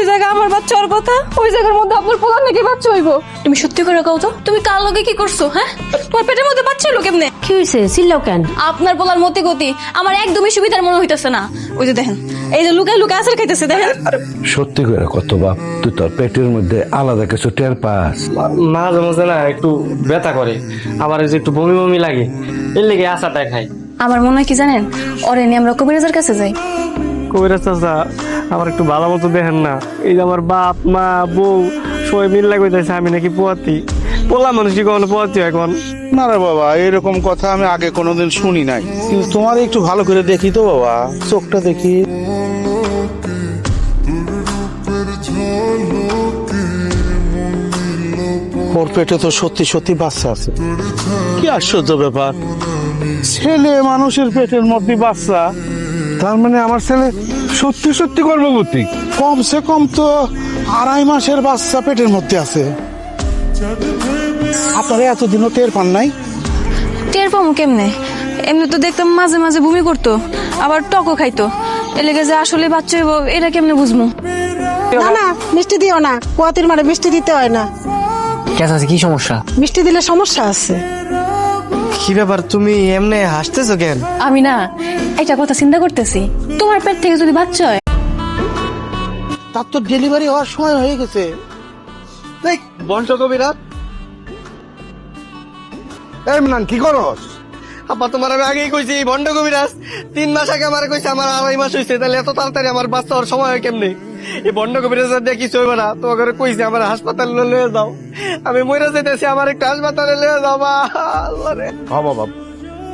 যে জায়গা আমার বাচ্চা ওর কথা, ওই জায়গার মধ্যে আপনার পোলার নাকি বাচ্চা হইব। তুমি সত্যি করে কও তো, তুমি কার লগে কি করছো? হ্যাঁ, তোমার পেটের মধ্যে বাচ্চা হলো কেমনে? কি হয়েছে? চিল্লাও কেন? আপনার পোলার মতি গতি আমার একদমই সুবিধার মনে হইতেছে না। ওই যে দেখেন, এই যে লুকায় লুকায় আসার খাইতেছে, দেখেন। সত্যি করে কত বাপ, তুই তোর পেটের মধ্যে আলাদা কিছু টের পাস? মাঝে মাঝে না একটু ব্যথা করে, আবার এই যে একটু বমি বমি লাগে, এর লেগে আশাটা খাই। আমার মনে হয় কি জানেন, ওরে নিয়ে আমরা কবিরাজের কাছে যাই। কবিরাজ চাচা আমার একটু ভালো মতো দেখেন না, এই যে আমার বাপ মা বউ সবাই মিল্লা কইতেছে আমি নাকি পোয়াতি, পোলা মানুষই কখনো পোয়াতি এখন। না রে বাবা, এরকম কথা আমি আগে কোনোদিন শুনি নাই, কিন্তু তোমার একটু ভালো করে দেখি তো বাবা, চোখটা দেখি। ওর পেটে তো সত্যি সত্যি বাচ্চা আছে। কি আশ্চর্য ব্যাপার, ছেলে মানুষের পেটের মধ্যে বাচ্চা, তার মানে আমার ছেলে সত্যি সত্যি গর্ভবতী। কমসে কম তো 2.5 মাসের বাচ্চা পেটের মধ্যে আছে। আপনারা এতদিনও টের পান নাই? টের পামু কেমনে? এমনি তো দেখতাম মাঝে মাঝে বমি করতো, আবার টকও খাইতো। এলাকা যে আসলে বাচ্চা হইব এটা কেমনে বুঝবো? না না, মিষ্টি দিও না, পোয়াতির মানে মিষ্টি দিতে হয় না। আছে কি সমস্যা? মিষ্টি দিলে সমস্যা আছে। কি ব্যাপার, তুমি এমনি হাসতেছো কেন? আমি না একটা কথা চিন্তা করতেছি, তোমার পেট থেকে যদি বাচ্চা হয়, তার তো ডেলিভারি হওয়ার সময় হয়ে গেছে। বংশ কবিরাজ, এই মান কি করস? আপা তোমার আমি আগেই কইছি ভণ্ড কবিরাজ 3 মাস আগে আমার কইছে আমার 2.5 মাস হয়েছে, তাহলে এত তাড়াতাড়ি আমার বাচ্চা হওয়ার সময় হয় কেমনে? এই ভণ্ড কবিরাজ দিয়ে কিছু হইব না, তোমাকে কইছে আমার হাসপাতালে লয়ে যাও, আমি মরে যেতেছি, আমার একটু হাসপাতালে লয়ে যাও। আল্লাহ রে, বাবা,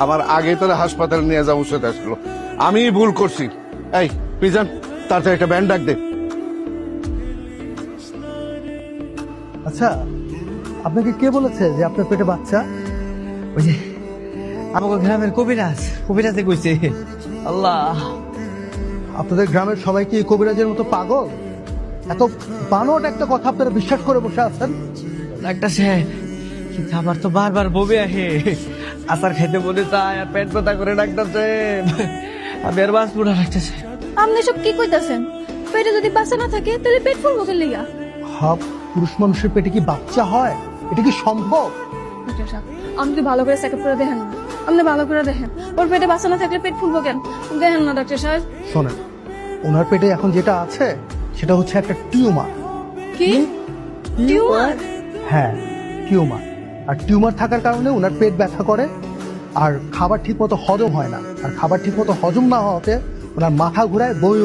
আমার আগে তোর হাসপাতালে নিয়ে যাওয়া উচিত আসলো, আমি ভুল করছি। এই পিজন, তাড়াতাড়ি একটা ব্যান্ড ডাক দে। আচ্ছা, আপনাকে কে বলেছে যে আপনার পেটে বাচ্চা? ওই যে আমাকে গ্রামের কবিরাজে কইছে। আল্লাহ, আপনাদের গ্রামের সবাই কি কবিরাজের মতো পাগল? এত বানোয়াট একটা কথা আপনারা বিশ্বাস করে বসে আছেন? ডাক্তার সাহেব, কিন্তু আমার তো বারবার বমি আহে, আচার খাইতে মনে চায় আর পেট ব্যথা করে। ডাক্তার সাহেব, আমি আর বাঁচবো না। ডাক্তার সাহেব, আপনি সব কি কইতাছেন? পেটে যদি বাচ্চা না থাকে তাহলে পেট ফুলবো কেন লিগা? হাব, পুরুষ মানুষের পেটে কি বাচ্চা হয়? এটা কি সম্ভব? আপনি তো ভালো করে চেকআপ করে দেখেন না, আপনি ভালো করে দেখেন, ওর পেটে বাচ্চা না থাকলে পেট ফুলবো কেন? দেখেন না ডাক্তার সাহেব। শোনেন, ওনার পেটে এখন যেটা আছে সেটা হচ্ছে একটা টিউমার। কি টিউমার? হ্যাঁ, টিউমার। আর টিউমার থাকার কারণে ওনার পেট ব্যথা করে, আর খাবার ঠিক মতো হজম হয় না, আর খাবার ঠিক মতো হজম না হওয়াতে ওনার মাথা ঘুরায়, বই